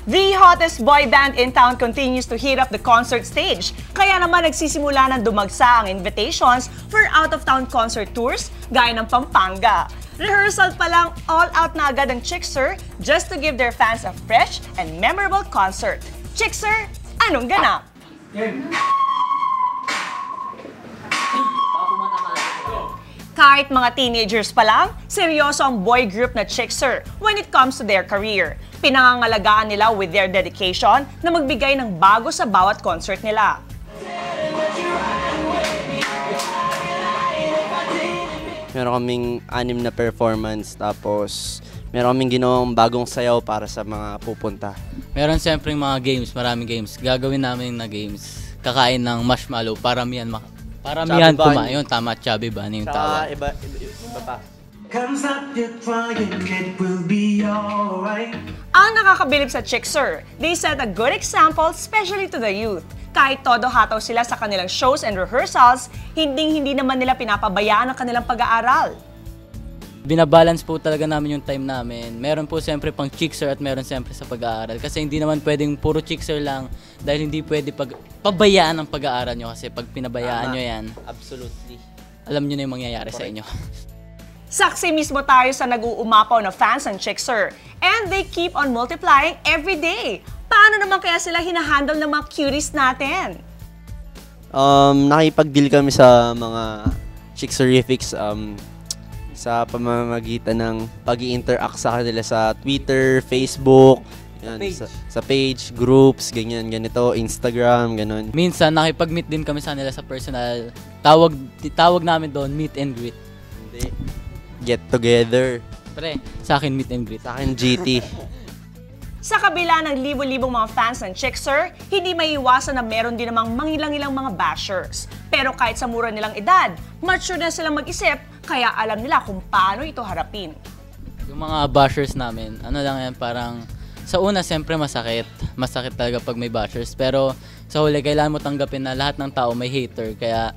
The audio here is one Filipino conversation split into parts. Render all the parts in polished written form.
The hottest boy band in town continues to heat up the concert stage. Kaya naman nagsisimula ng dumagsa ang invitations for out-of-town concert tours gaya ng Pampanga. Rehearsal pa lang, all-out na agad ang Chickser just to give their fans a fresh and memorable concert. Chickser, anong ganap? Kahit mga teenagers pa lang, seryoso ang boy group na Chickser when it comes to their career. Pinangangalagaan nila with their dedication na magbigay ng bago sa bawat concert nila. Meron kaming 6 na performance, tapos meron kaming ginawang bagong sayaw para sa mga pupunta. Meron siyempre mga games, maraming games. Gagawin namin na games. Kakain ng marshmallow, paramihan kumain. Tama, chubby bunny yung tawag. Iba pa. Ang nakakabilib sa Chickser, they set a good example especially to the youth. Kahit todo hataw sila sa kanilang shows and rehearsals, hindi naman nila pinapabayaan ang kanilang pag-aaral. Binabalance po talaga namin yung time namin. Meron po siyempre pang Chickser at meron siyempre sa pag-aaral. Kasi hindi naman pwedeng puro Chickser lang dahil hindi pwede pabayaan ang pag-aaral nyo. Kasi pag pinabayaan nyo yan, absolutely, alam nyo na yung mangyayari sa inyo. Saksi mismo tayo sa nag-uumapaw na fans ng Chickser. And they keep on multiplying every day. Paano naman kaya sila hinahandle ng mga cuties natin? Nakipag-deal kami sa mga Chickserifics sa pamamagitan ng pag-i-interact sa kanila sa Twitter, Facebook, yan, sa page, groups, ganito, Instagram, ganun. Minsan, nakipag-meet din kami sa nila sa personal. Tawag namin doon, meet and greet. Hindi. Get together. Pre, sa akin meet and greet. Sa akin GT. Sa kabila ng libo-libong mga fans ng Chickser, hindi maiiwasan na meron din namang mangilang-ilang mga bashers. Pero kahit sa mura nilang edad, mature na silang mag-isip, kaya alam nila kung paano ito harapin. Yung mga bashers namin, ano lang yan, parang sa una siyempre masakit. Masakit talaga pag may bashers. Pero sa huli, kailangan mo tanggapin na lahat ng tao may hater. Kaya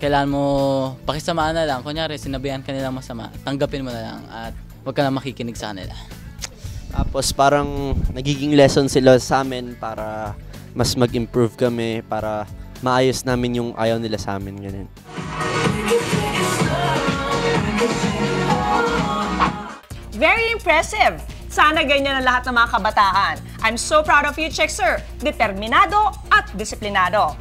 kailangan mo pakisamaan na lang. Kunyari, sinabihan ka nilang masama, tanggapin mo na lang at huwag ka na makikinig sa kanila. Tapos parang nagiging lesson sila sa amin para mas mag-improve kami, para maayos namin yung ayaw nila sa amin. Ganun. Very impressive! Sana ganyan ang lahat ng mga kabataan. I'm so proud of you, Chickser. Determinado at disiplinado.